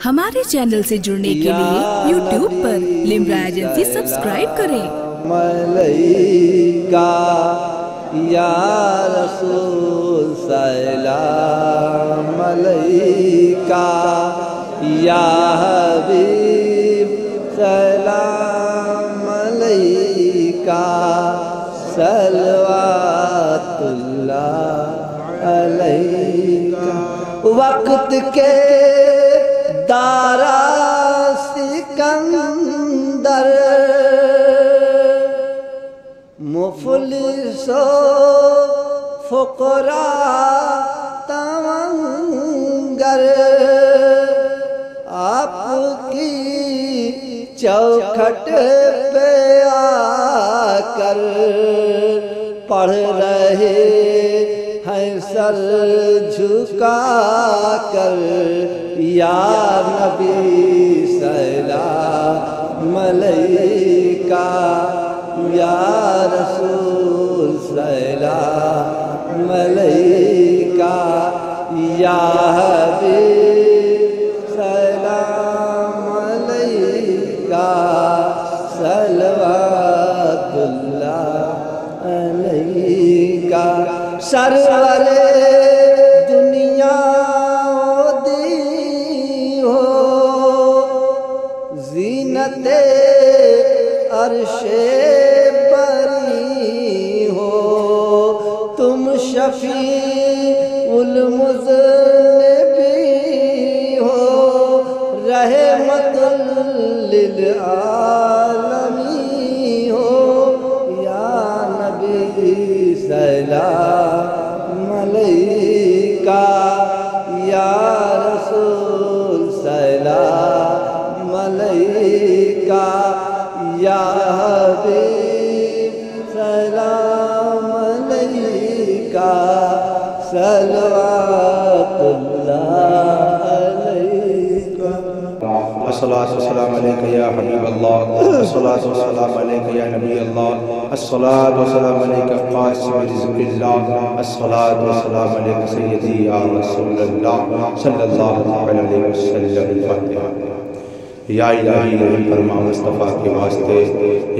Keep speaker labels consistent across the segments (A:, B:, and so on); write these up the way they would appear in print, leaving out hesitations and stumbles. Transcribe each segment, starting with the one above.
A: ہمارے چینل سے جڑنے کے لیے یوٹیوب پر لمرا ایجنسی سبسکرائب کریں۔
B: ملائکہ یا رسول سلام علیکہ یا حبیب سلام علیکہ صلوات اللہ علیکہ۔ وقت کے دارا سکندر مفلس و فقراء تمنگر آپ کی چوکھٹ پہ آ کر پڑھ رہے ہیں سر جھکا کر، یا نبی سلام علیکہ یا رسول سلام علیکہ یا حبیب سلام علیکہ صلوات اللہ علیکہ۔ سرور دنیا دی ہو زینت عرش بری ہو، تم شفیع المذنبین ہو، رحمت للعالمین ہو، یا نبی سلام علیکہ یا رسول سلام علیکہ یا حبیب سلام علیکہ صلوات اللہ علیکہ۔
C: الصلاة والسلام علیکہ یا حبیب اللہ، الصلاة والسلام علیکہ یا نبی اللہ، الصلاة والسلام علیکہ قاسم رزق اللہ، الصلاة والسلام علیکہ سیدی یا رسول اللہ صلی اللہ علیہ وسلم۔ الفاتحہ۔ یا الہی رحم فرما مصطفیٰ کے واسطے،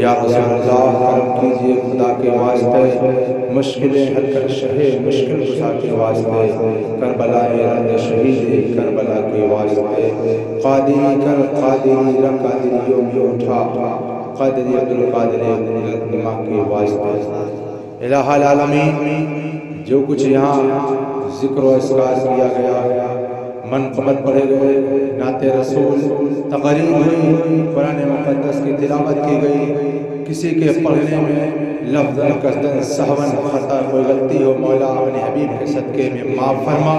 C: یا رسول اللہ کرم کیجئے خدا کے واسطے، مشکلیں حل کر شہ مشکل گزار کے واسطے، کربلا رنگ شہید کربلا کے واسطے، قادری کر قادری رنگ قادریوں میں اٹھا، قادری عبدالقادر نما کے واسطے۔ الہ العالمین، جو کچھ یہاں ذکر و اذکار کیا گیا، منقبت پڑھے گئے، نعت رسول تقریر ہوئی، قرآن مقدس کی تلاوت کی گئی، کسی کے پڑھنے میں لفظاً قصداً سہواً خطا کوئی غلطی ہو مولا اپنے حبیب کے صدقے میں معاف فرما،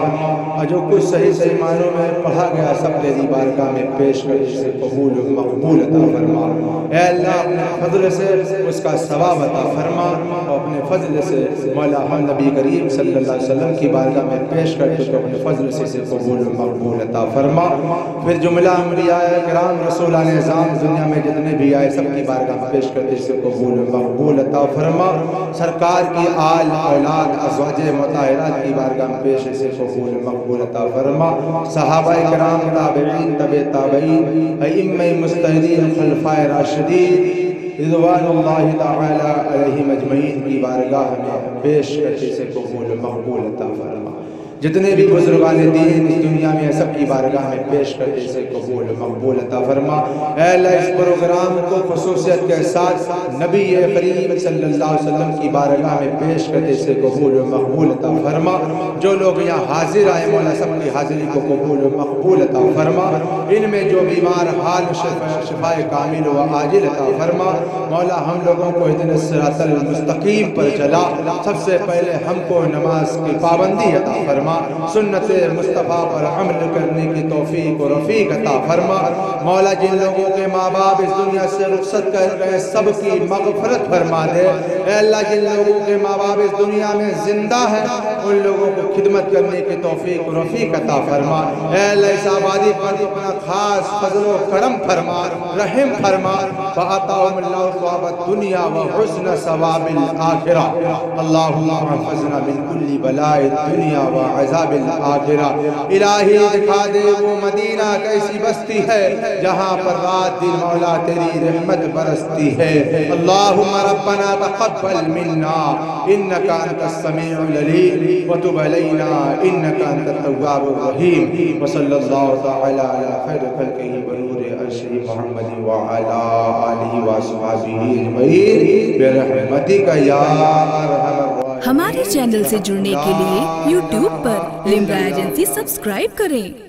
C: اور جو کچھ صحیح صحیح معنوں میں پڑھا گیا سب تیری بارگاہ میں پیش کر اسے قبول و مقبول عطا فرما۔ اے اللہ اپنے فضل سے اس کا ثواب عطا فرما، اور اپنے فضل سے مولا ہم نبی کریم صلی اللہ علیہ وسلم کی بارگاہ میں پیش کر کے اپنے فضل سے اسے قبول و مقبول عطا فرما۔ پھر جملہ انبیاء کرام رسولان اعظام دنیا میں جتنے بھی آئے سب کی بارگاہ میں پیش کرتے اسے قبول و مقبول عطا فرما۔ سرکار کی آل اولاد ازواج مطہرات کی بارگاہ میں پیش اسے قبول و مقبول عطا فرما۔ صحابہ کرام تابعین تبع تابعین ائمہ مجتہدین خلفائے راشدین رضوان اللہ تعالی علیہم اجمعین کی بارگاہ میں پیش کرتے اسے قبول و مقبول عطا فرما۔ جتنے بھی بزرگان دین اس دنیا میں سب کی بارگاہ میں پیش کرتے اسے قبول و مقبول عطا فرما۔ اے اللہ اس پروگرام کو خصوصیت کے ساتھ نبی کریم صلی اللہ علیہ وسلم کی بارگاہ میں پیش کرتے اسے قبول و مقبول عطا فرما۔ جو لوگ یہاں حاضر آئے مولا سب کی حاضری کو قبول و مقبول عطا فرما۔ ان میں جو بیمار حال شفاء کامل و عاجل عطا فرما۔ مولا ہم لوگوں کو اہدنا الصراط المستقیم پر چلا، سب سے پہلے ہم کو نماز کی پابندی عطا فرما، سنت مصطفیٰ پر عمل کرنے کی توفیق و رفیق عطا فرما۔ مولا جن لوگوں کے ماں باپ اس دنیا سے رخصت کر گئے سب کی مغفرت فرما دے۔ اے اللہ جن لوگوں کے ماں باپ اس دنیا میں زندہ ہیں ان لوگوں کو خدمت کرنے کی توفیق و رفیق عطا فرما اے اللہ اس آبادی پر اپنا خاص فضل و کرم فرما رحم فرما فآتاهم اللہ ثواب الدنیا و حسن ثواب الآخرہ اللہم احفظنا من کل بلاء الدنیا و عذاب الآخرہ الہی دکھا دے وہ مدینہ کیسی بستی ہے جہاں پر رات دن مولا تیری رحمت برستی ہے اللہم ربنا تقبل منا انکا انت السمیع العلیم وتب علینا انکا انت التواب الرحیم وصلی اللہ تعالی علی خیر خلقہ ونور عرشہ محمد وعلا آلہ وصحبہ اجمعین برحمتک یا ارحم الراحمین۔
A: ہمارے چینل سے جڑنے کے لیے YouTube پر لمرا ایجنسی سبسکرائب کریں۔